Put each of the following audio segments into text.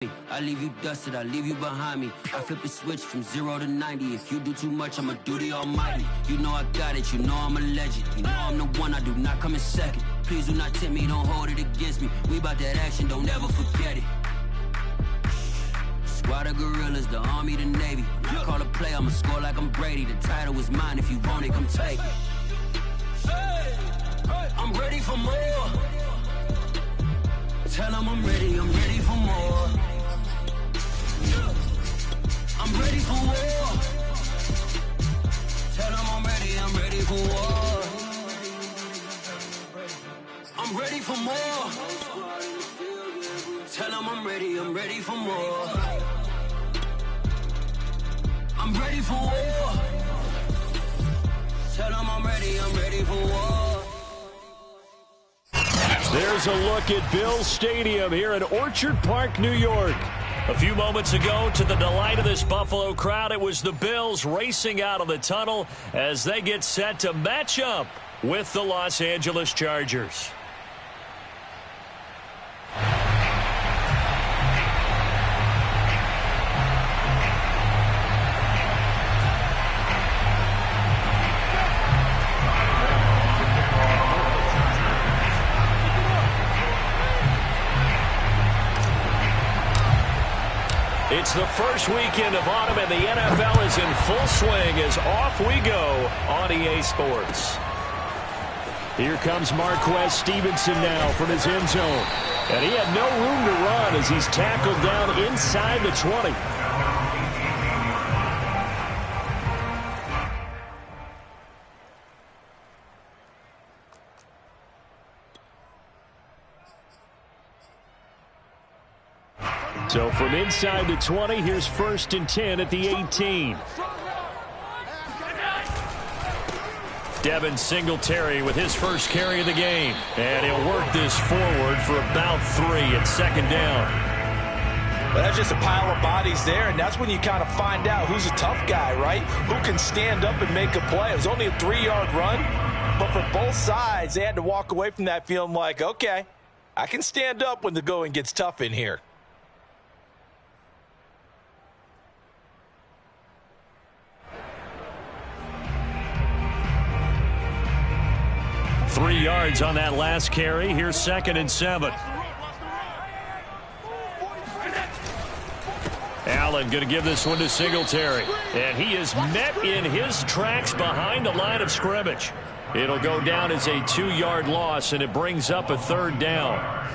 I leave you dusted, I leave you behind me. I flip a switch from 0 to 90. If you do too much, I'ma do the almighty. You know I got it, you know I'm a legend. You know I'm the one, I do not come in second. Please do not tempt me, don't hold it against me. We bout that action, don't ever forget it. Squad of gorillas, the army, the navy. When I call a play, I'ma score like I'm Brady. The title is mine, if you want it, come take it. I'm ready for more. Tell them I'm ready for more. I'm ready for war. Tell them I'm ready for war. I'm ready for more. Tell them I'm ready for more. I'm ready for war. Tell them I'm ready for war. There's a look at Bills Stadium here in Orchard Park, New York. A few moments ago, to the delight of this Buffalo crowd, it was the Bills racing out of the tunnel as they get set to match up with the Los Angeles Chargers. It's the first weekend of autumn, and the NFL is in full swing as off we go on EA Sports. Here comes Marquez Stevenson now from his end zone. And he had no room to run as he's tackled down inside the 20. So from inside the 20, here's 1st and 10 at the 18. Devin Singletary with his first carry of the game. And he'll work this forward for about 3 at 2nd down. Well, that's just a pile of bodies there, and that's when you kind of find out who's a tough guy, right? Who can stand up and make a play. It was only a 3-yard run, but for both sides, they had to walk away from that feeling like, okay, I can stand up when the going gets tough in here. 3 yards on that last carry. Here's 2nd and 7. Allen going to give this one to Singletary. And he is met in his tracks behind the line of scrimmage. It'll go down as a 2-yard loss, and it brings up a 3rd down.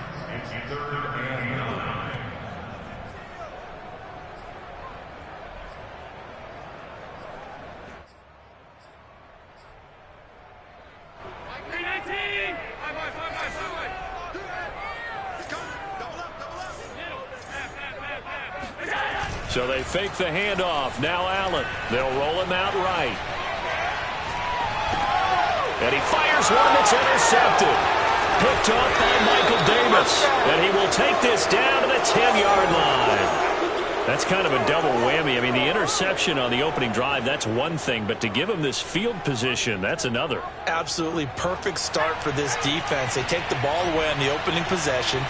So they fake the handoff. Now Allen. They'll roll him out right. And he fires one that's intercepted. Picked off by Michael Davis. And he will take this down to the 10-yard line. That's kind of a double whammy. I mean, the interception on the opening drive, that's one thing. But to give him this field position, that's another. Absolutely perfect start for this defense. They take the ball away on the opening possession.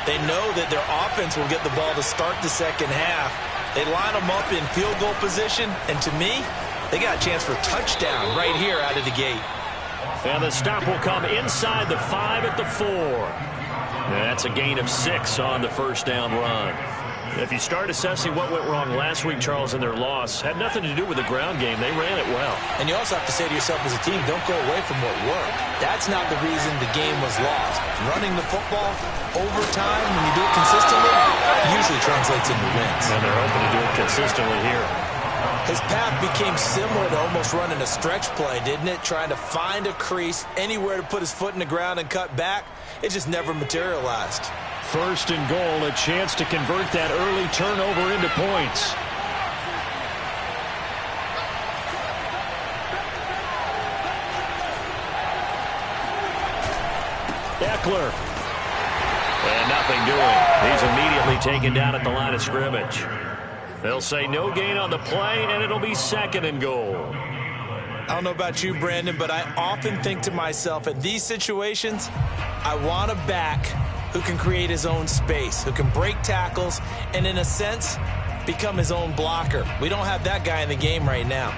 They know that their offense will get the ball to start the second half. They line them up in field goal position, and to me, they got a chance for a touchdown right here out of the gate. And the stop will come inside the 5 at the 4. And that's a gain of 6 on the 1st down run. If you start assessing what went wrong last week, Charles, in their loss, had nothing to do with the ground game. They ran it well. And you also have to say to yourself as a team, don't go away from what worked. That's not the reason the game was lost. Running the football over time, when you do it consistently, usually translates into wins. And they're hoping to do it consistently here. His path became similar to almost running a stretch play, didn't it? Trying to find a crease, anywhere to put his foot in the ground and cut back. It just never materialized. 1st and goal, a chance to convert that early turnover into points. Eckler. And nothing doing. He's immediately taken down at the line of scrimmage. They'll say no gain on the play, and it'll be 2nd and goal. I don't know about you, Brandon, but I often think to myself, in these situations, I want to back who can create his own space, who can break tackles, and in a sense, become his own blocker. We don't have that guy in the game right now.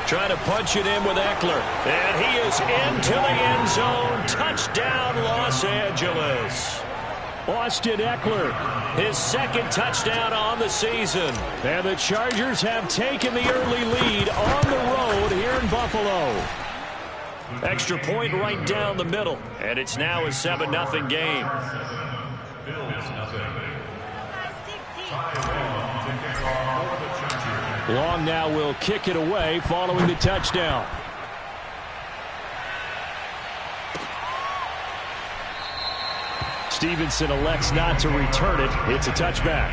Trying to punch it in with Eckler. And he is into the end zone. Touchdown, Los Angeles. Austin Eckler, his second touchdown on the season. And the Chargers have taken the early lead on the road here in Buffalo. Extra point right down the middle. And it's now a 7-0 game. Long now will kick it away following the touchdown. Stevenson elects not to return it. It's a touchback.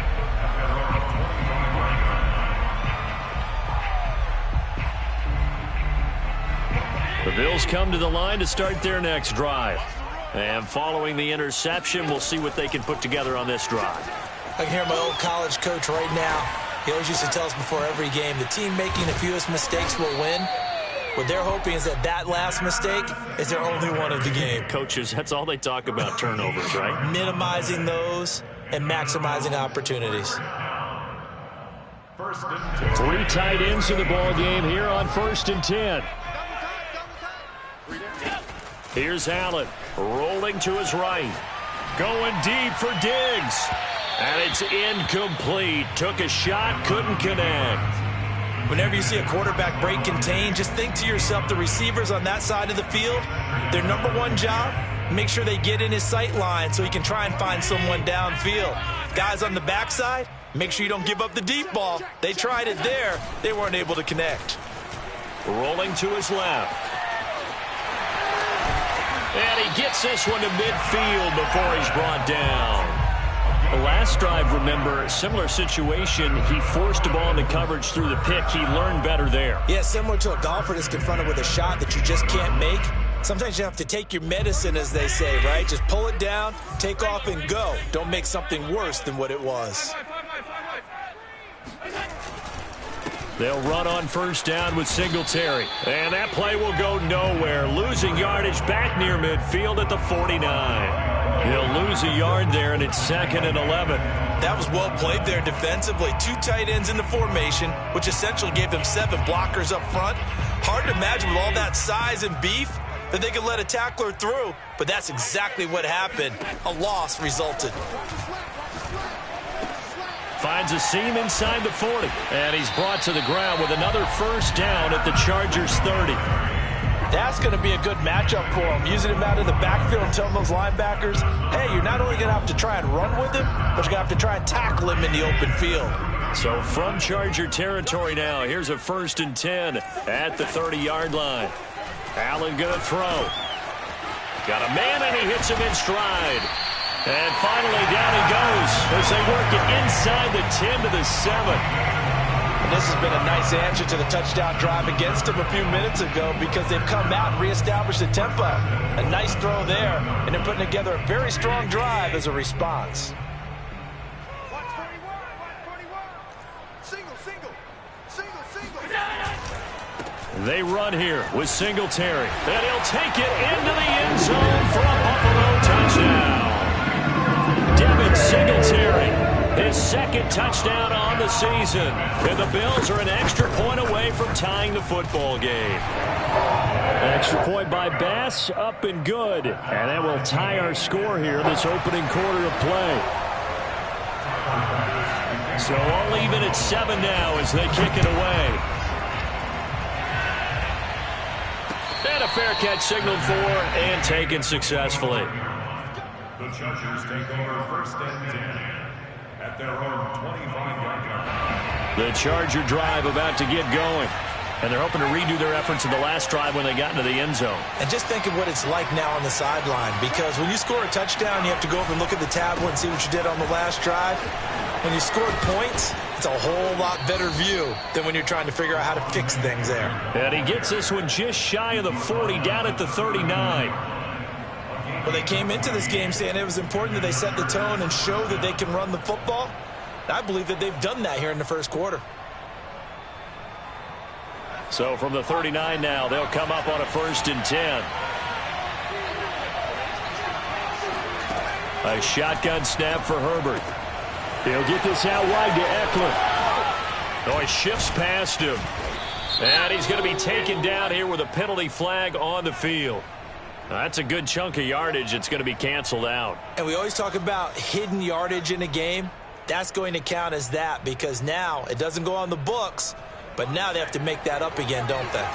The Bills come to the line to start their next drive. And following the interception, we'll see what they can put together on this drive. I can hear my old college coach right now. He always used to tell us before every game, the team making the fewest mistakes will win. What they're hoping is that last mistake is their only one of the game. Coaches, that's all they talk about, turnovers, right? Minimizing those and maximizing opportunities. 3 tight ends in the ball game here on 1st and 10. Here's Allen, rolling to his right. Going deep for Diggs. And it's incomplete. Took a shot, couldn't connect. Whenever you see a quarterback break contain, just think to yourself, the receivers on that side of the field, their number one job, make sure they get in his sight line so he can try and find someone downfield. Guys on the backside, make sure you don't give up the deep ball. They tried it there. They weren't able to connect. Rolling to his left. And he gets this one to midfield before he's brought down. The last drive, remember, similar situation. He forced a ball into coverage through the pick. He learned better there. Yeah, similar to a golfer that's confronted with a shot that you just can't make. Sometimes you have to take your medicine, as they say, right? Just pull it down, take off, and go. Don't make something worse than what it was. They'll run on 1st down with Singletary. And that play will go nowhere. Losing yardage back near midfield at the 49. He'll lose a yard there, and it's 2nd and 11. That was well played there defensively. 2 tight ends in the formation, which essentially gave them 7 blockers up front. Hard to imagine with all that size and beef that they could let a tackler through, but that's exactly what happened. A loss resulted. Finds a seam inside the 40. And he's brought to the ground with another 1st down at the Chargers 30. That's going to be a good matchup for him. Using him out of the backfield and telling those linebackers, hey, you're not only going to have to try and run with him, but you're going to have to try and tackle him in the open field. So from Charger territory now, here's a 1st and 10 at the 30-yard line. Allen going to throw. Got a man, and he hits him in stride. And finally, down he goes as they work it inside the 10 to the 7. And this has been a nice answer to the touchdown drive against them a few minutes ago because they've come out and reestablished the tempo. A nice throw there, and they're putting together a very strong drive as a response. They run here with Singletary. And he'll take it into the end zone for a Buffalo touchdown. Devin Singletary, his 2nd touchdown on the season. And the Bills are an extra point away from tying the football game. Extra point by Bass, up and good. And that will tie our score here this opening quarter of play. So all even at 7 now as they kick it away. And a fair catch signaled for and taken successfully. The Chargers take over 1st and 10 at their own 25-yard line. The Charger drive about to get going. And they're hoping to redo their efforts in the last drive when they got into the end zone. And just think of what it's like now on the sideline, because when you score a touchdown, you have to go over and look at the tablet and see what you did on the last drive. When you scored points, it's a whole lot better view than when you're trying to figure out how to fix things there. And he gets this one just shy of the 40, down at the 39. Well, they came into this game saying it was important that they set the tone and show that they can run the football. I believe that they've done that here in the 1st quarter. So from the 39 now, they'll come up on a 1st and 10. A shotgun snap for Herbert. He'll get this out wide to Eckler. Oh, he shifts past him. And he's going to be taken down here with a penalty flag on the field. That's a good chunk of yardage. It's going to be canceled out. And we always talk about hidden yardage in a game. That's going to count as that because now it doesn't go on the books, but now they have to make that up again, don't they?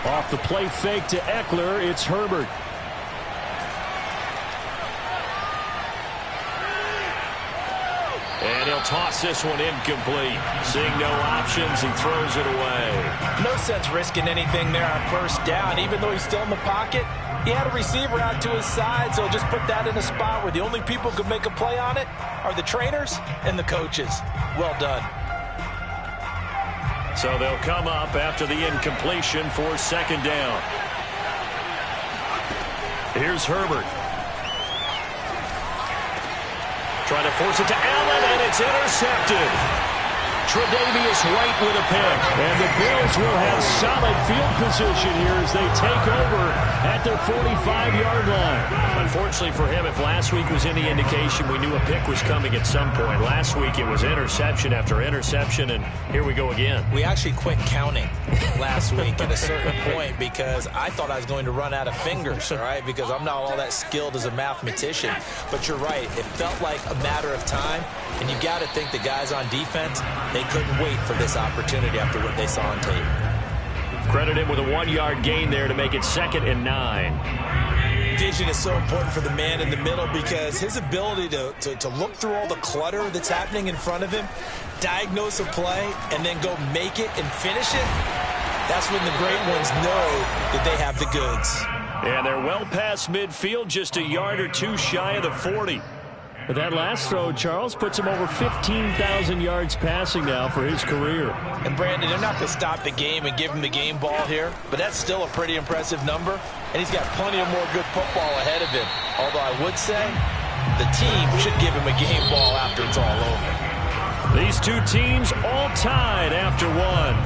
Off the play fake to Eckler, it's Herbert. And he'll toss this one incomplete. Seeing no options, he throws it away. No sense risking anything there on 1st down. Even though he's still in the pocket, he had a receiver out to his side, so just put that in a spot where the only people who could make a play on it are the trainers and the coaches. Well done. So they'll come up after the incompletion for 2nd down. Here's Herbert. Trying to force it to Allen, and it's intercepted. Tre'Davious White with a pick. And the Bills will have solid field position here as they take over at their 45-yard line. Unfortunately for him, if last week was any indication, we knew a pick was coming at some point. Last week it was interception after interception, and here we go again. We actually quit counting last week at a certain point because I thought I was going to run out of fingers, all right, because I'm not all that skilled as a mathematician. But you're right. It felt like a matter of time, and you got to think the guys on defense, they couldn't wait for this opportunity after what they saw on tape. Credit him with a 1-yard gain there to make it 2nd and 9. Vision is so important for the man in the middle because his ability to look through all the clutter that's happening in front of him, diagnose a play, and then go make it and finish it, that's when the great ones know that they have the goods. And they're well past midfield, just a yard or two shy of the 40. But that last throw, Charles, puts him over 15,000 yards passing now for his career. And, Brandon, they're not going to stop the game and give him the game ball here, but that's still a pretty impressive number, and he's got plenty of more good football ahead of him. Although I would say the team should give him a game ball after it's all over. These two teams all tied after one.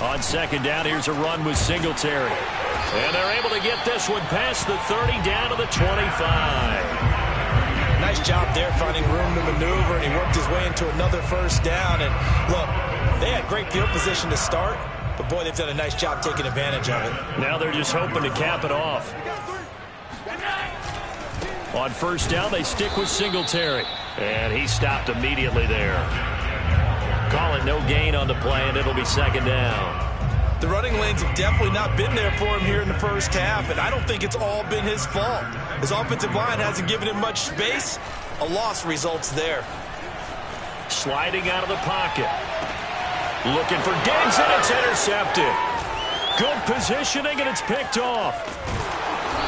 On 2nd down, here's a run with Singletary. And they're able to get this one past the 30 down to the 25. Nice job there finding room to maneuver, and he worked his way into another 1st down. And look, they had great field position to start, but boy, they've done a nice job taking advantage of it. Now they're just hoping to cap it off. On 1st down, they stick with Singletary. And he stopped immediately there. Call it no gain on the play, and it'll be 2nd down. The running lanes have definitely not been there for him here in the 1st half, and I don't think it's all been his fault. His offensive line hasn't given him much space. A loss results there. Sliding out of the pocket. Looking for Diggs, and it's intercepted. Good positioning, and it's picked off.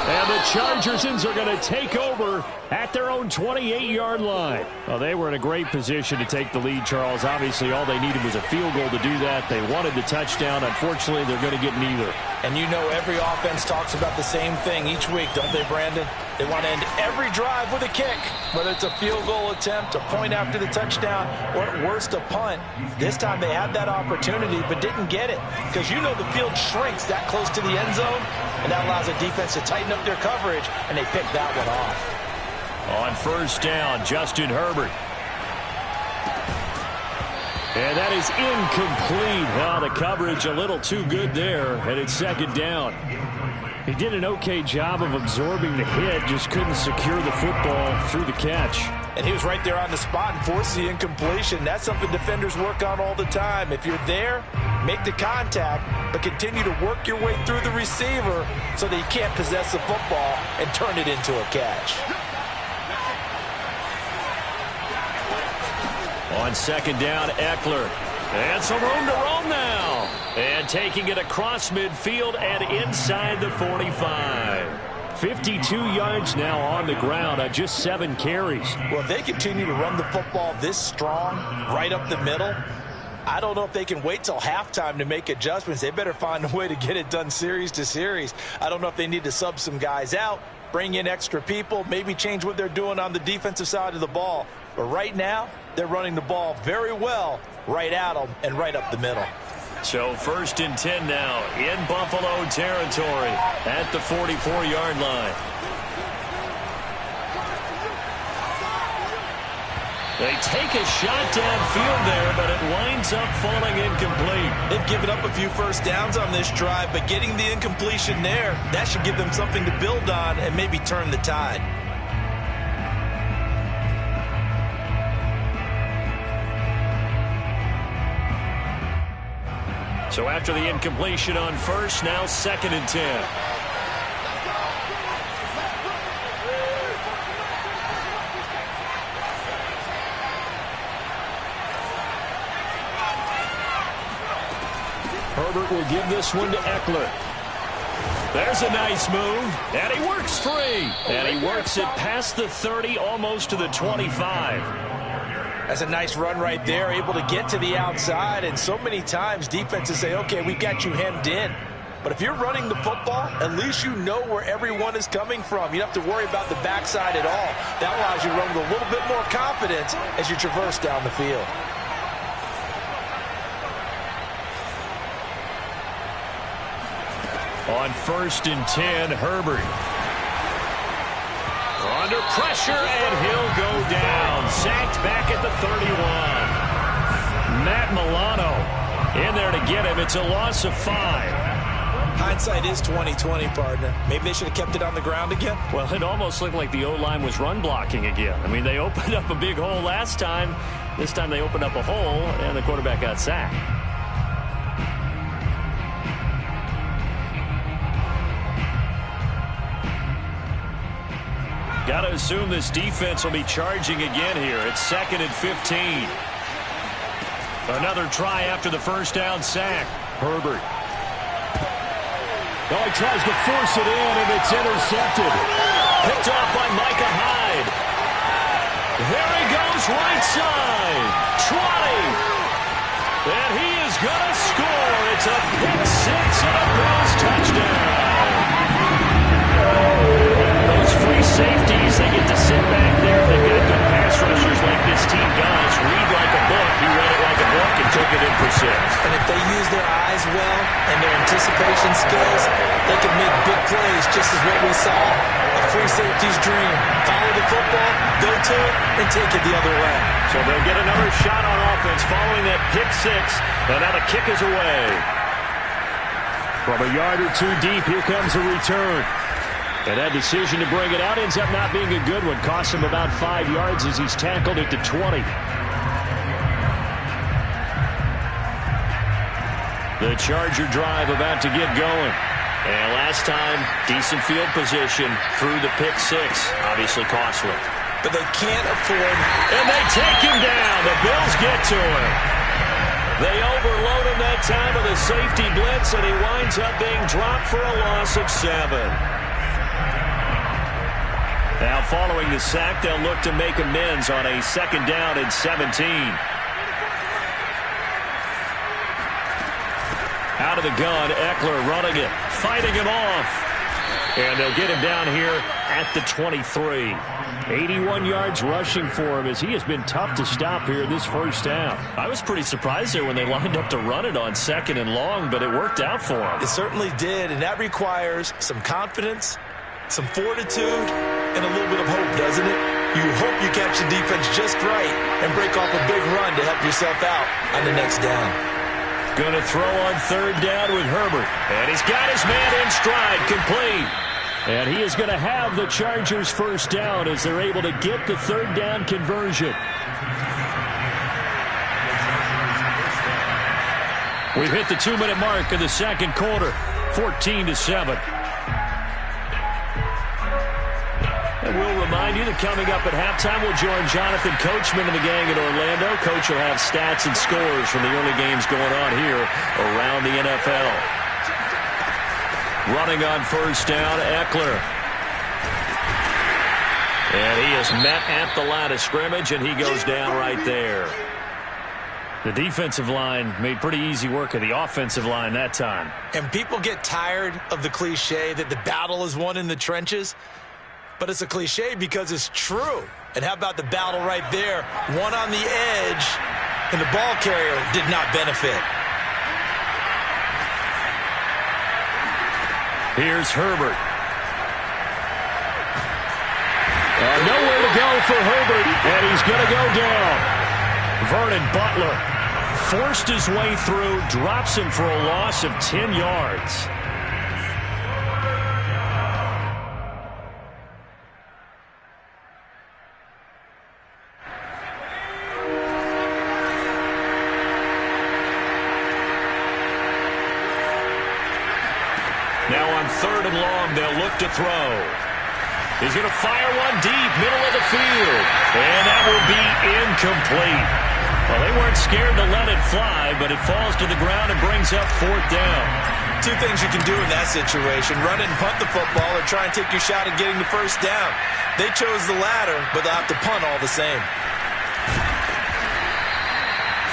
And the Chargers are going to take over at their own 28-yard line. Well, they were in a great position to take the lead, Charles. Obviously, all they needed was a field goal to do that. They wanted the touchdown. Unfortunately, they're going to get neither. And you know every offense talks about the same thing each week, don't they, Brandon? They want to end every drive with a kick, whether it's a field goal attempt, a point after the touchdown, or at worst, a punt. This time they had that opportunity but didn't get it because you know the field shrinks that close to the end zone, and that allows the defense to tighten up their coverage, and they picked that one off. On 1st down, Justin Herbert. And that is incomplete. Well, the coverage a little too good there, and it's 2nd down. He did an okay job of absorbing the hit, just couldn't secure the football through the catch. And he was right there on the spot and forced the incompletion. That's something defenders work on all the time. If you're there, make the contact, but continue to work your way through the receiver so that he can't possess the football and turn it into a catch. On 2nd down, Eckler. And some room to roam now. And taking it across midfield and inside the 45. 52 yards now on the ground on just 7 carries. Well, if they continue to run the football this strong, right up the middle, I don't know if they can wait till halftime to make adjustments. They better find a way to get it done series to series. I don't know if they need to sub some guys out, bring in extra people, maybe change what they're doing on the defensive side of the ball. But right now, they're running the ball very well right at them and right up the middle. So 1st and 10 now in Buffalo territory at the 44-yard line. They take a shot downfield there, but it winds up falling incomplete. They've given up a few first downs on this drive, but getting the incompletion there, that should give them something to build on and maybe turn the tide. So after the incompletion on 1st, now 2nd and 10. Herbert will give this one to Eckler. There's a nice move, and he works free. And he works it past the 30, almost to the 25. That's a nice run right there, able to get to the outside. And so many times defenses say, okay, we got you hemmed in. But if you're running the football, at least you know where everyone is coming from. You don't have to worry about the backside at all. That allows you to run with a little bit more confidence as you traverse down the field. On 1st and 10, Herbert. Under pressure, and he'll go down. Sacked back at the 31. Matt Milano in there to get him. It's a loss of 5. Hindsight is 20/20, partner. Maybe they should have kept it on the ground again. Well, it almost looked like the O-line was run blocking again. I mean, they opened up a big hole last time. This time they opened up a hole, and the quarterback got sacked. Got to assume this defense will be charging again here. It's 2nd and 15. Another try after the first down sack. Herbert. Oh, he tries to force it in, and it's intercepted. Picked off by Micah Hyde. There he goes, right side. 20. And he is going to score. It's a pick 6 and a Bills touchdown. Those free safeties, they get to sit back there. They've got good pass rushers like this team does. Read like a book. He read it like a book and took it in for 6. And if they use their eyes well and their anticipation skills, they can make big plays, just as what we saw. A free safety's dream. Follow the football, go to it, and take it the other way. So they'll get another shot on offense following that pick 6. And now the kick is away. From a yard or 2 deep, here comes a return. And that decision to bring it out ends up not being a good one. Costs him about 5 yards as he's tackled at the 20. The Charger drive about to get going. And last time, decent field position through the pick 6. Obviously costly. But they can't afford. And they take him down. The Bills get to him. They overload him that time with a safety blitz, and he winds up being dropped for a loss of 7. Now following the sack, they'll look to make amends on a 2nd down and 17. Out of the gun, Eckler running it, fighting him off. And they'll get him down here at the 23. 81 yards rushing for him as he has been tough to stop here this first half. I was pretty surprised there when they lined up to run it on 2nd and long, but it worked out for him. It certainly did, and that requires some confidence, some fortitude, and a little bit of hope, doesn't it? You hope you catch the defense just right and break off a big run to help yourself out on the next down. Going to throw on 3rd down with Herbert. And he's got his man in stride, complete. And he is going to have the Chargers first down as they're able to get the 3rd down conversion. We've hit the 2-minute mark of the 2nd quarter, 14-7. And we'll remind you that coming up at halftime, we'll join Jonathan Coachman and the gang in Orlando. Coach will have stats and scores from the early games going on here around the NFL. Running on first down, Eckler. And he is met at the line of scrimmage, and he goes down right there. The defensive line made pretty easy work of the offensive line that time. And people get tired of the cliche that the battle is won in the trenches. But it's a cliche because it's true. And how about the battle right there? One on the edge, and the ball carrier did not benefit. Here's Herbert. Nowhere to go for Herbert, and he's going to go down. Vernon Butler forced his way through, drops him for a loss of 10 yards. Now on 3rd and long, they'll look to throw. He's going to fire one deep, middle of the field. And that will be incomplete. Well, they weren't scared to let it fly, but it falls to the ground and brings up 4th down. Two things you can do in that situation. Run it and punt the football or try and take your shot at getting the first down. They chose the latter, but they'll have to punt all the same.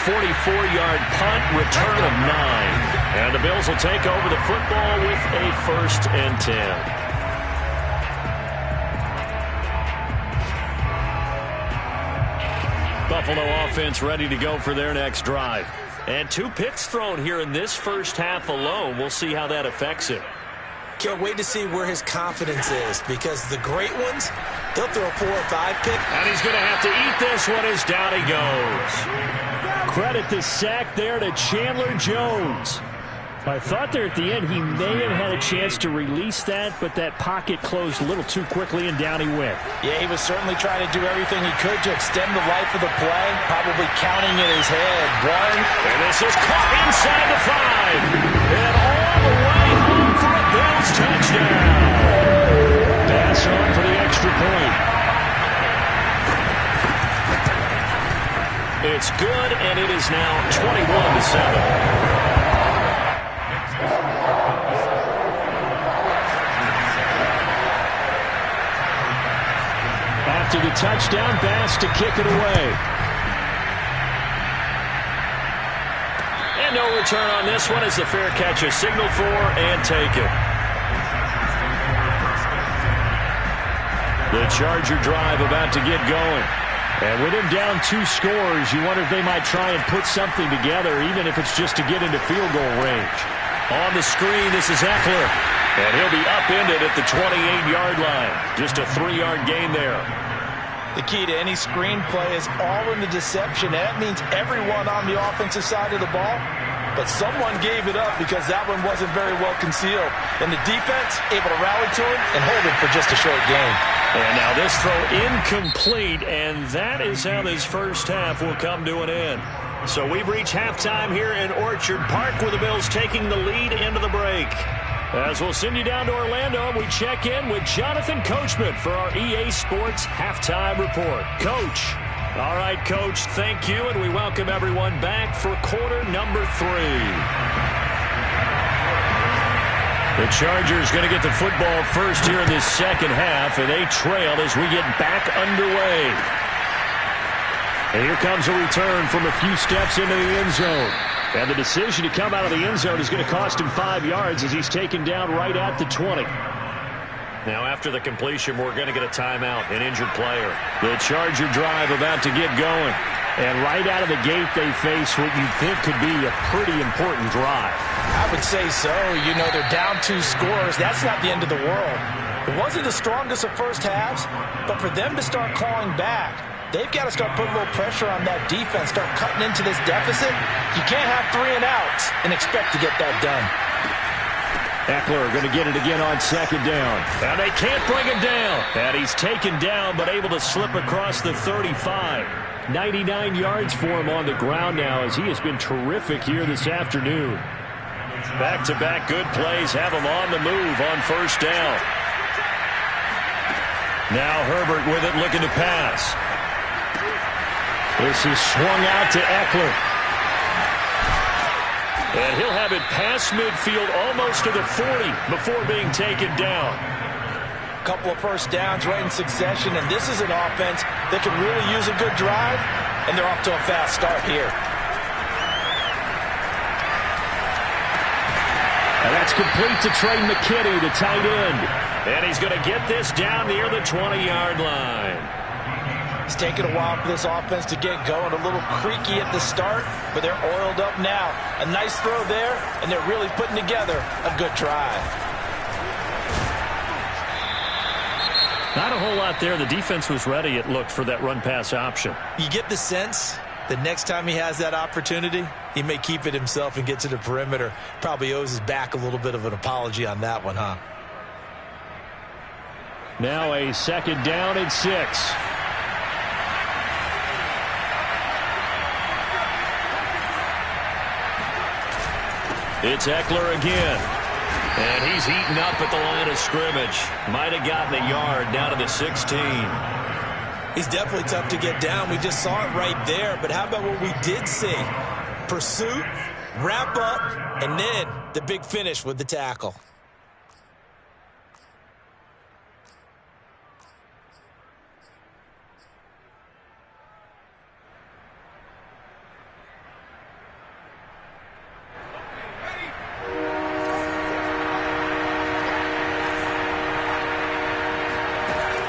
44-yard punt, return of 9. And the Bills will take over the football with a 1st and 10. Buffalo offense ready to go for their next drive. And 2 picks thrown here in this first half alone. We'll see how that affects him. Can't wait to see where his confidence is, because the great ones, they'll throw 4 or 5 picks. And he's going to have to eat this one as down he goes. Credit the sack there to Chandler Jones. I thought there at the end he may have had a chance to release that, but that pocket closed a little too quickly, and down he went. Yeah, he was certainly trying to do everything he could to extend the life of the play, probably counting in his head. 1. And this is caught inside the 5. And all the way home for a Bills touchdown. Pass on for the extra point. It's good, and it is now 21-7. After the touchdown, Bass to kick it away. And no return on this one as the fair catch is signaled for and taken. The Charger drive about to get going. And with him down 2 scores, you wonder if they might try and put something together, even if it's just to get into field goal range. On the screen, this is Eckler. And he'll be upended at the 28-yard line. Just a 3-yard gain there. The key to any screen play is all in the deception. That means everyone on the offensive side of the ball. But someone gave it up because that one wasn't very well concealed. And the defense able to rally to him and hold him for just a short gain. And now this throw incomplete, and that is how this first half will come to an end. So we've reached halftime here in Orchard Park with the Bills taking the lead into the break. As we'll send you down to Orlando, we check in with Jonathan Coachman for our EA Sports Halftime Report. Coach. All right, Coach, thank you, and we welcome everyone back for quarter number 3. The Chargers going to get the football first here in this second half, and they trail as we get back underway. And here comes a return from a few steps into the end zone. And the decision to come out of the end zone is going to cost him 5 yards as he's taken down right at the 20. Now after the completion, we're going to get a timeout, an injured player. The Charger drive about to get going. And right out of the gate, they face what you'd think could be a pretty important drive. I would say so. You know, they're down 2 scores. That's not the end of the world. It wasn't the strongest of first halves, but for them to start clawing back, they've got to start putting a little pressure on that defense, start cutting into this deficit. You can't have 3 and outs and expect to get that done. Eckler going to get it again on second down. And they can't bring him down. And he's taken down, but able to slip across the 35. 99 yards for him on the ground now as he has been terrific here this afternoon. Back-to-back good plays have him on the move on first down. Now Herbert with it, looking to pass. This is swung out to Eckler. And he'll have it past midfield almost to the 40 before being taken down. A couple of first downs right in succession, and this is an offense that can really use a good drive, and they're off to a fast start here. And that's complete to Trey McKinney, the tight end. And he's going to get this down near the 20-yard line. It's taken a while for this offense to get going. A little creaky at the start, but they're oiled up now. A nice throw there, and they're really putting together a good drive. Not a whole lot there. The defense was ready, it looked, for that run-pass option. You get the sense that next time he has that opportunity, he may keep it himself and get to the perimeter. Probably owes his back a little bit of an apology on that one, huh? Now a 2nd down and 6. It's Eckler again. And he's heating up at the line of scrimmage. Might have gotten a yard down to the 16. He's definitely tough to get down. We just saw it right there. But how about what we did see? Pursuit, wrap up, and then the big finish with the tackle.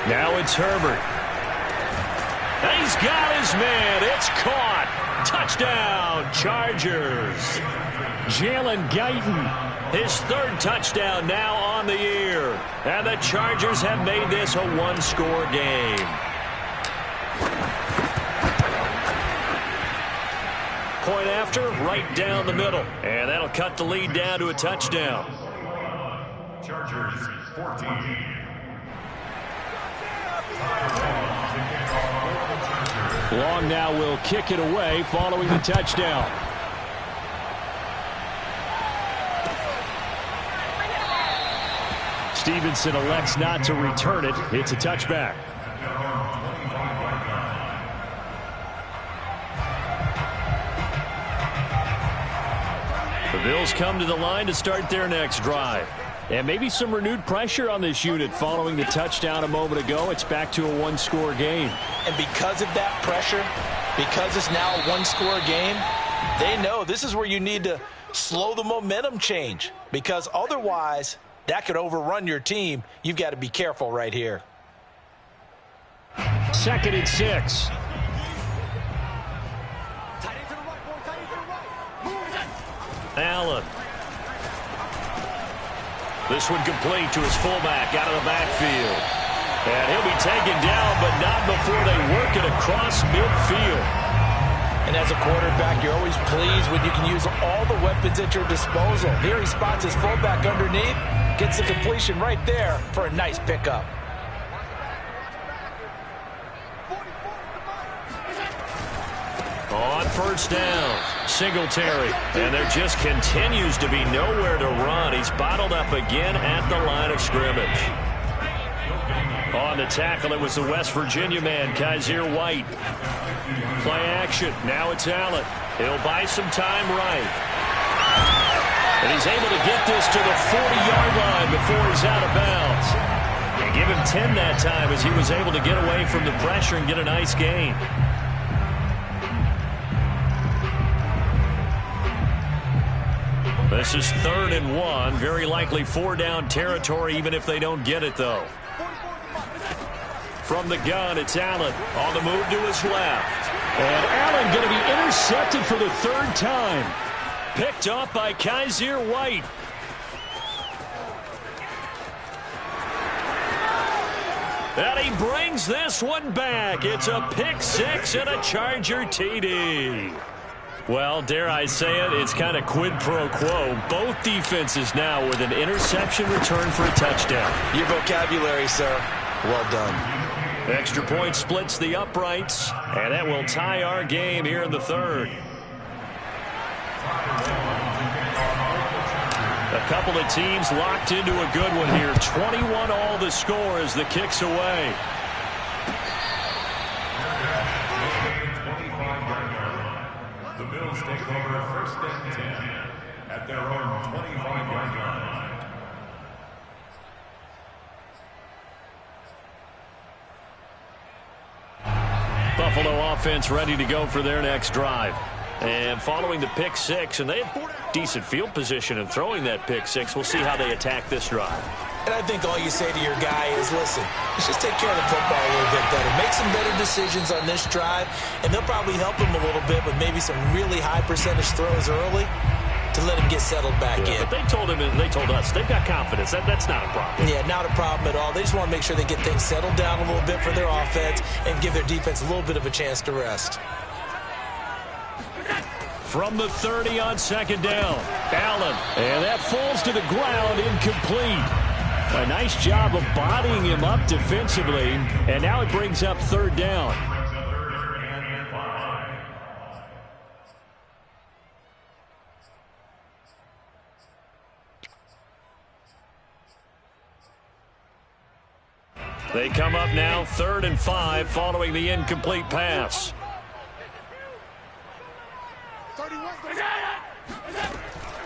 Now it's Herbert. He's got his man. It's caught. Touchdown, Chargers. Jalen Guyton, his 3rd touchdown now on the year. And the Chargers have made this a 1-score game. Point after, right down the middle. And that'll cut the lead down to a touchdown. Chargers 14. Long now will kick it away following the touchdown. Stevenson elects not to return it. It's a touchback. The Bills come to the line to start their next drive. And maybe some renewed pressure on this unit following the touchdown a moment ago. It's back to a 1-score game. And because of that pressure, because it's now a 1-score game, they know this is where you need to slow the momentum change. Because otherwise, that could overrun your team. You've got to be careful right here. 2nd and 6. Allen. This one complete to his fullback out of the backfield. And he'll be taken down, but not before they work it across midfield. And as a quarterback, you're always pleased when you can use all the weapons at your disposal. Here he spots his fullback underneath, gets the completion right there for a nice pickup. On 1st down, Singletary. And there just continues to be nowhere to run. He's bottled up again at the line of scrimmage. On the tackle, it was the West Virginia man, Kaiser White. Play action. Now it's Allen. He'll buy some time right. And he's able to get this to the 40-yard line before he's out of bounds. And give him 10 that time as he was able to get away from the pressure and get a nice gain. This is 3rd and 1. Very likely 4-down territory, even if they don't get it, though. From the gun, it's Allen on the move to his left. And Allen going to be intercepted for the 3rd time. Picked off by Kaiser White. And he brings this one back. It's a pick 6 and a Charger TD. Well, dare I say it, it's kind of quid pro quo. Both defenses now with an interception return for a touchdown. Your vocabulary, sir. Well done. Extra point splits the uprights, and that will tie our game here in the 3rd. A couple of teams locked into a good one here. 21 all the score as the kick's away. The Bills take over first and 10 at their own 25-yard line. Buffalo offense ready to go for their next drive. And following the pick six, and they had decent field position in throwing that pick six. We'll see how they attack this drive. And I think all you say to your guy is, listen, let's just take care of the football a little bit better. Make some better decisions on this drive, and they'll probably help him a little bit with maybe some really high percentage throws early to let him get settled back in. But they told him and they told us they've got confidence. That's not a problem. Yeah, not a problem at all. They just want to make sure they get things settled down a little bit for their offense and give their defense a little bit of a chance to rest. From the 30 on second down, Allen. And that falls to the ground, incomplete. A nice job of bodying him up defensively. And now it brings up third down. They come up now 3rd and 5 following the incomplete pass.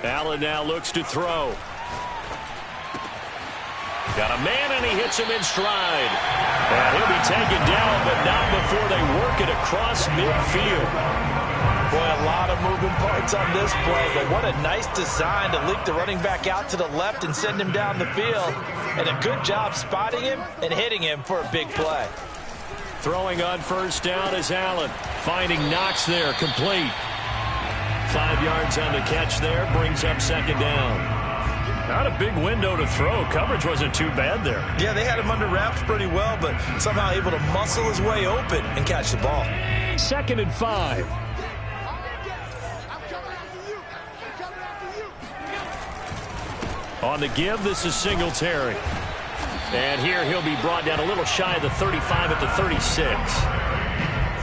Allen now looks to throw. Got a man, and he hits him in stride. And he'll be taken down, but not before they work it across midfield. Boy, a lot of moving parts on this play, but what a nice design to leak the running back out to the left and send him down the field. And a good job spotting him and hitting him for a big play. Throwing on first down is Allen. Finding Knox there, complete. 5 yards on the catch there, brings up second down. Not a big window to throw. Coverage wasn't too bad there. Yeah, they had him under wraps pretty well, but somehow able to muscle his way open and catch the ball. 2nd and 5. On the give, this is Singletary. And here he'll be brought down a little shy of the 35 at the 36.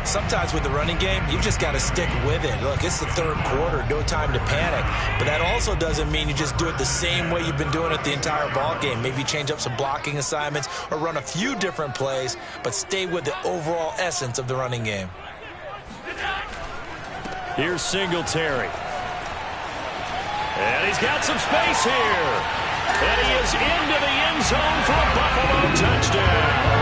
Sometimes with the running game, you've just got to stick with it. Look, it's the third quarter, no time to panic. But that also doesn't mean you just do it the same way you've been doing it the entire ball game. Maybe change up some blocking assignments or run a few different plays, but stay with the overall essence of the running game. Here's Singletary. And he's got some space here. And he is into the end zone for a Buffalo touchdown.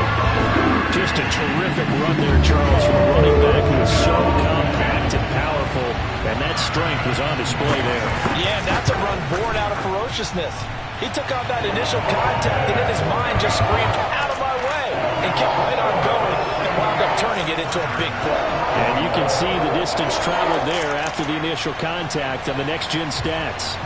Just a terrific run there, Charles, from a running back who is so compact and powerful. And that strength was on display there. Yeah, that's a run born out of ferociousness. He took on that initial contact and in his mind just screamed, out of my way, and kept right on going and wound up turning it into a big play. And you can see the distance traveled there after the initial contact on the next-gen stats.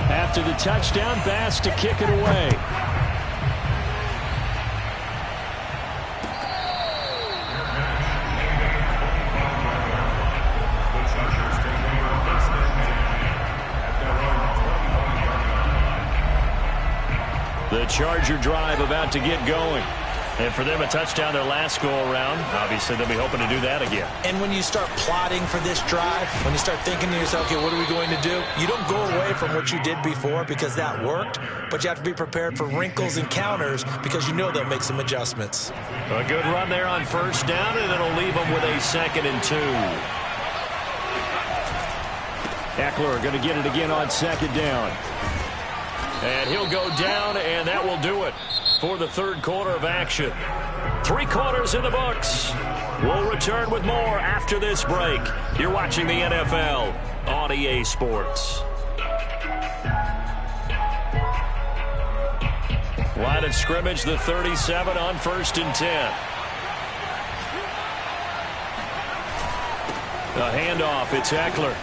After the touchdown, Bass to kick it away. The Charger drive about to get going. And for them, a touchdown their last go-around. Obviously, they'll be hoping to do that again. And when you start plotting for this drive, when you start thinking to yourself, okay, what are we going to do? You don't go away from what you did before because that worked, but you have to be prepared for wrinkles and counters because you know they'll make some adjustments. A good run there on first down, and it'll leave them with a 2nd and 2. Eckler going to get it again on 2nd down. And he'll go down, and that will do it for the third quarter of action. 3 quarters in the books. We'll return with more after this break. You're watching the NFL on EA Sports. Line of scrimmage, the 37 on 1st and 10. A handoff, it's Eckler.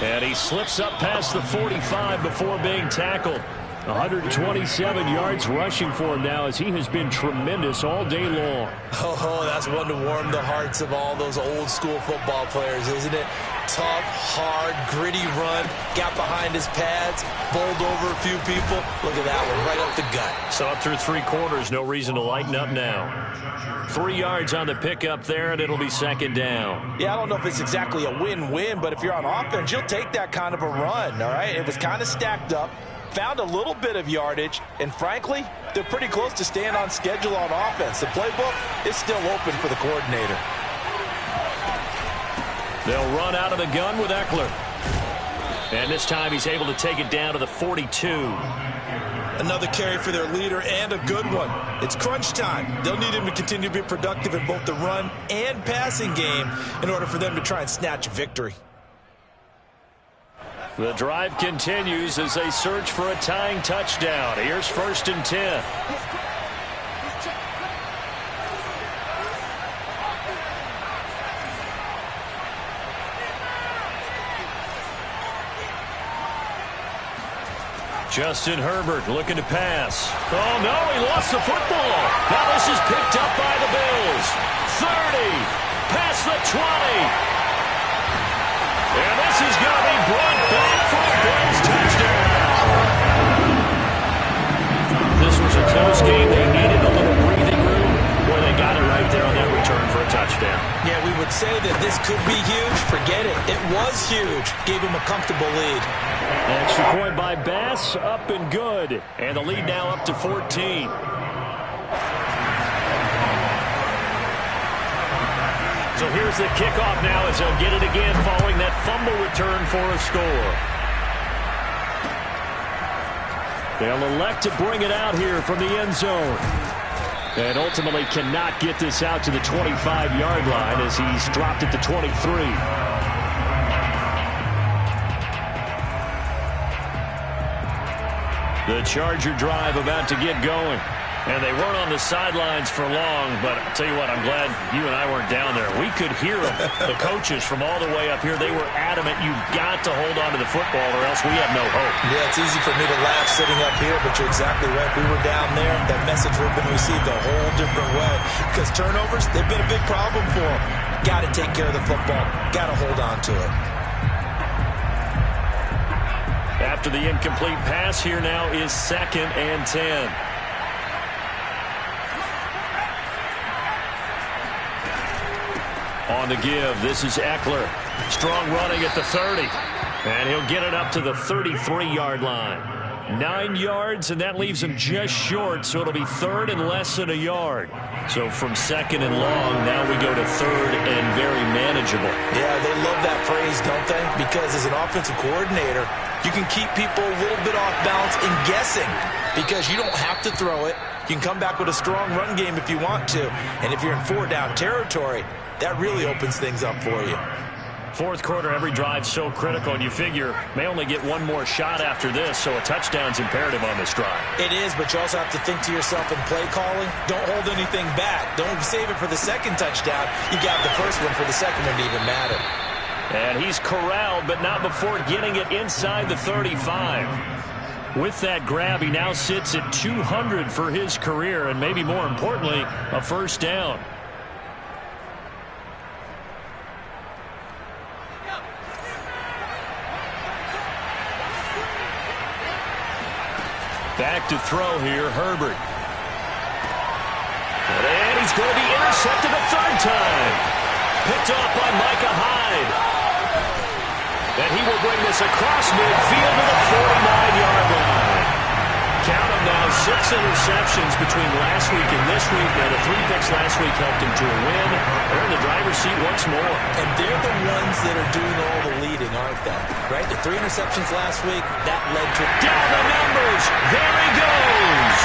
And he slips up past the 45 before being tackled. 127 yards rushing for him now as he has been tremendous all day long. Oh, that's one to warm the hearts of all those old school football players, isn't it? tough, hard, gritty run. Got behind his pads, bowled over a few people. Look at that one, right up the gut. So up through 3 quarters, no reason to lighten up now. 3 yards on the pickup there, and it'll be second down. Yeah, I don't know if it's exactly a win-win, but if you're on offense, you'll take that kind of a run, all right? It was kind of stacked up, found a little bit of yardage, and frankly, they're pretty close to staying on schedule on offense. The playbook is still open for the coordinator. They'll run out of the gun with Eckler. And this time he's able to take it down to the 42. Another carry for their leader and a good one. It's crunch time. They'll need him to continue to be productive in both the run and passing game in order for them to try and snatch a victory. The drive continues as they search for a tying touchdown. Here's 1st and 10. Justin Herbert looking to pass. Oh, no, he lost the football. Now this is picked up by the Bills. 30, past the 20. And this is going to be brought back for a Bills touchdown. This was a close game. They needed a little breathing room. Boy, they got it right there on that return for a touchdown. Yeah, we would say that this could be huge. Forget it. It was huge. Gave him a comfortable lead. Extra point by Bass, up and good. And the lead now up to 14. So here's the kickoff now as they'll get it again following that fumble return for a score. They'll elect to bring it out here from the end zone. And ultimately cannot get this out to the 25-yard line as he's dropped at the 23. The Charger drive about to get going. And they weren't on the sidelines for long, but I'll tell you what, I'm glad you and I weren't down there. We could hear them, the coaches from all the way up here. They were adamant, you've got to hold on to the football or else we have no hope. Yeah, it's easy for me to laugh sitting up here, but you're exactly right. If we were down there, that message would have been received a whole different way. Because turnovers, they've been a big problem for them. Got to take care of the football. Got to hold on to it. After the incomplete pass, here now is 2nd and 10. On the give, this is Eckler. Strong running at the 30. And he'll get it up to the 33-yard line. 9 yards, and that leaves him just short, so it'll be 3rd and less than a yard. So from 2nd and long, now we go to 3rd and very manageable. Yeah, they love that phrase, don't they? Because as an offensive coordinator, you can keep people a little bit off balance and guessing because you don't have to throw it. You can come back with a strong run game if you want to. And if you're in 4-down territory, that really opens things up for you. 4th quarter, every drive so critical, and you figure may only get one more shot after this, so a touchdown's imperative on this drive. It is, but you also have to think to yourself in play calling, don't hold anything back. Don't save it for the second touchdown. You got the first one for the second one to even matter. And he's corralled, but not before getting it inside the 35. With that grab, he now sits at 200 for his career, and maybe more importantly, a first down. Back to throw here, Herbert. And he's going to be intercepted a 3rd time. Picked off by Micah Hyde. And he will bring this across midfield to the 49-yard line. Count them now, 6 interceptions between last week and this week. Now, the 3 picks last week helped him to a win. They're in the driver's seat once more. And they're the ones that are doing all the leading, aren't they? Right? The 3 interceptions last week, that led to... Down the numbers! There he goes!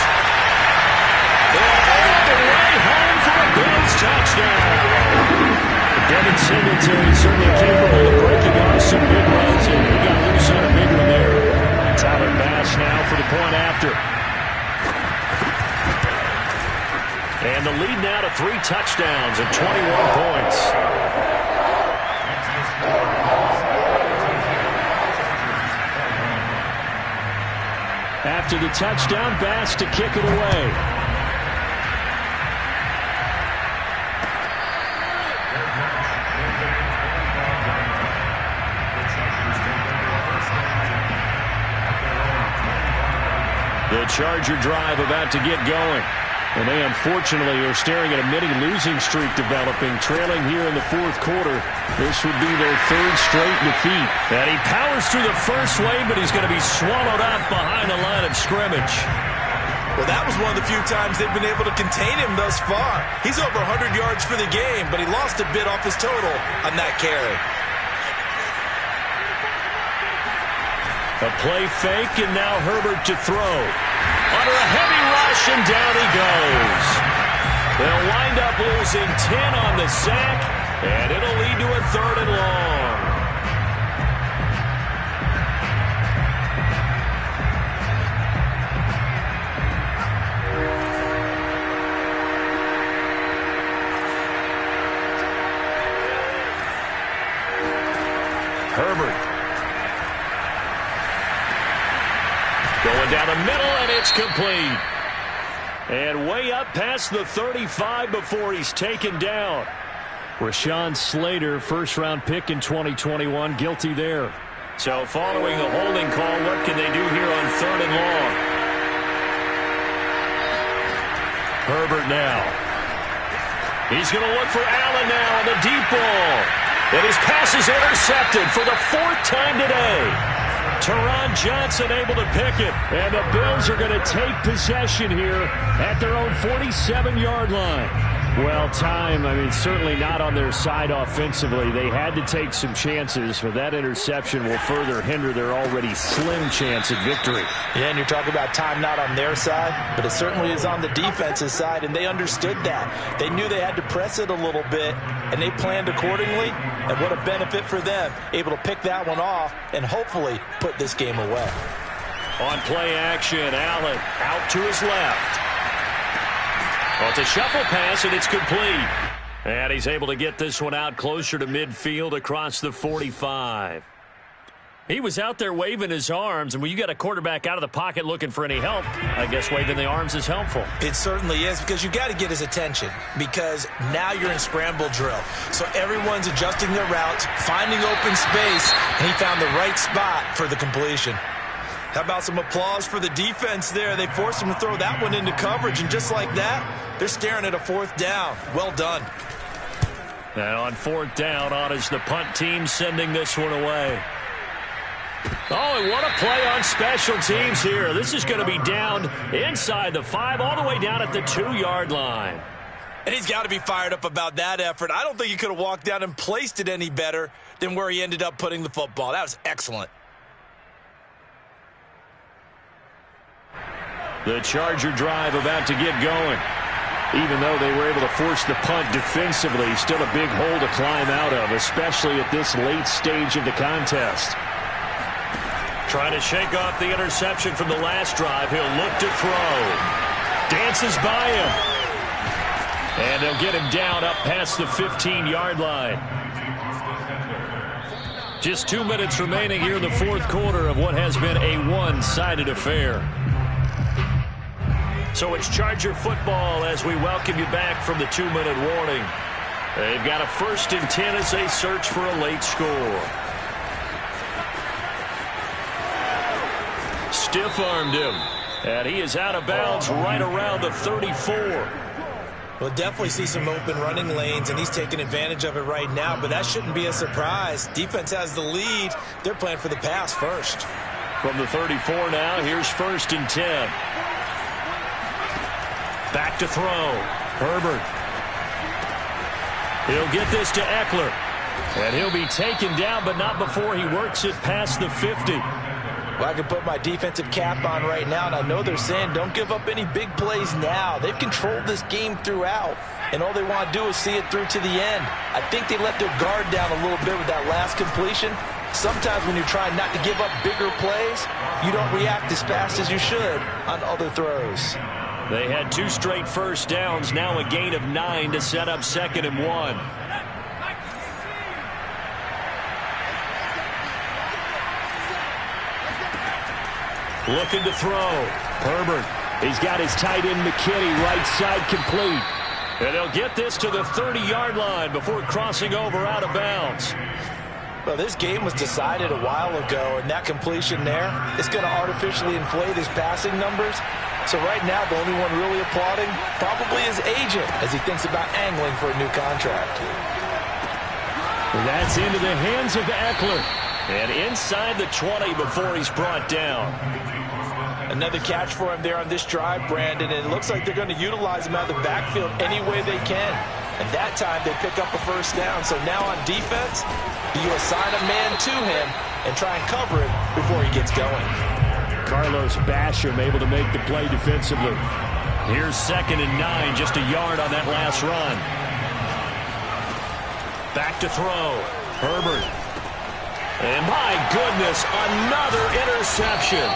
And right home for a Bills touchdown! Devin Singletary certainly capable of breaking off some big runs, and he got loose on a big one there. Tyler Bass now for the point after. And the lead now to 3 touchdowns and 21 points. After the touchdown, Bass to kick it away. The Charger drive about to get going. And they unfortunately are staring at a mini losing streak developing, trailing here in the fourth quarter. This would be their third straight defeat. And he powers through the first wave, but he's going to be swallowed up behind the line of scrimmage. Well, that was one of the few times they've been able to contain him thus far. He's over 100 yards for the game, but he lost a bit off his total on that carry. A play fake, and now Herbert to throw. Under a heavy rush, and down he goes. They'll wind up losing 10 on the sack, and it'll lead to a 3rd and long. Herbert. Going down the middle, and it's complete. And way up past the 35 before he's taken down. Rashawn Slater, first-round pick in 2021, guilty there. So following the holding call, what can they do here on 3rd and long? Herbert now. He's going to look for Allen now on the deep ball. And his pass is intercepted for the 4th time today. Teron Johnson able to pick it. And the Bills are going to take possession here at their own 47-yard line. Well, certainly not on their side offensively. They had to take some chances, but that interception will further hinder their already slim chance at victory. Yeah, and you're talking about time not on their side, but it certainly is on the defensive side, and they understood that. They knew they had to press it a little bit, and they planned accordingly, and what a benefit for them, able to pick that one off and hopefully put this game away. On play action, Allen out to his left. Well, it's a shuffle pass, and it's complete. And he's able to get this one out closer to midfield across the 45. He was out there waving his arms, and when you got a quarterback out of the pocket looking for any help, I guess waving the arms is helpful. It certainly is, because you got to get his attention, because now you're in scramble drill. So everyone's adjusting their routes, finding open space, and he found the right spot for the completion. How about some applause for the defense there? They forced him to throw that one into coverage, and just like that, they're staring at a 4th down. Well done. And on 4th down, on is the punt team sending this one away. Oh, and what a play on special teams here. This is going to be down inside the 5, all the way down at the 2-yard line. And he's got to be fired up about that effort. I don't think he could have walked down and placed it any better than where he ended up putting the football. That was excellent. The Charger drive about to get going. Even though they were able to force the punt defensively, still a big hole to climb out of, especially at this late stage of the contest. Trying to shake off the interception from the last drive. He'll look to throw. Dances by him. And they'll get him down up past the 15-yard line. Just 2 minutes remaining here in the fourth quarter of what has been a one-sided affair. So it's Charger football as we welcome you back from the 2-minute warning. They've got a 1st and 10 as they search for a late score. Stiff-armed him, and he is out of bounds right around the 34. We'll definitely see some open running lanes, and he's taking advantage of it right now, but that shouldn't be a surprise. Defense has the lead. They're playing for the pass first. From the 34 now, here's 1st and 10. Back to throw. Herbert. He'll get this to Eckler. And he'll be taken down, but not before he works it past the 50. Well, I can put my defensive cap on right now, and I know they're saying don't give up any big plays now. They've controlled this game throughout, and all they want to do is see it through to the end. I think they let their guard down a little bit with that last completion. Sometimes when you're trying not to give up bigger plays, you don't react as fast as you should on other throws. They had 2 straight first downs, now a gain of 9 to set up 2nd and 1. Looking to throw. Herbert. He's got his tight end McKinney right side complete. And they'll get this to the 30-yard line before crossing over out of bounds. Well, this game was decided a while ago, and that completion there is going to artificially inflate his passing numbers. So right now, the only one really applauding probably his agent as he thinks about angling for a new contract. That's into the hands of Eckler. And inside the 20 before he's brought down. Another catch for him there on this drive, Brandon, and it looks like they're going to utilize him out of the backfield any way they can. And that time they pick up a first down. So now on defense, you assign a man to him and try and cover it before he gets going. Carlos Basham able to make the play defensively. Here's 2nd and 9, just a yard on that last run. Back to throw. Herbert. And my goodness, another interception.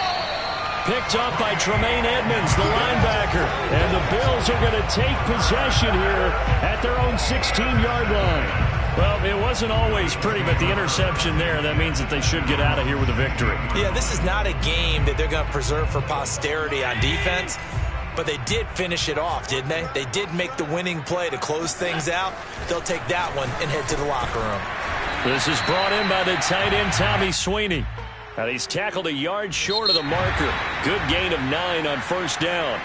Picked up by Tremaine Edmonds, the linebacker. And the Bills are going to take possession here at their own 16-yard line. Well, it wasn't always pretty, but the interception there, that means that they should get out of here with a victory. Yeah, this is not a game that they're going to preserve for posterity on defense, but they did finish it off, didn't they? They did make the winning play to close things out. They'll take that one and head to the locker room. This is brought in by the tight end, Tommy Sweeney. And he's tackled a yard short of the marker. Good gain of 9 on first down.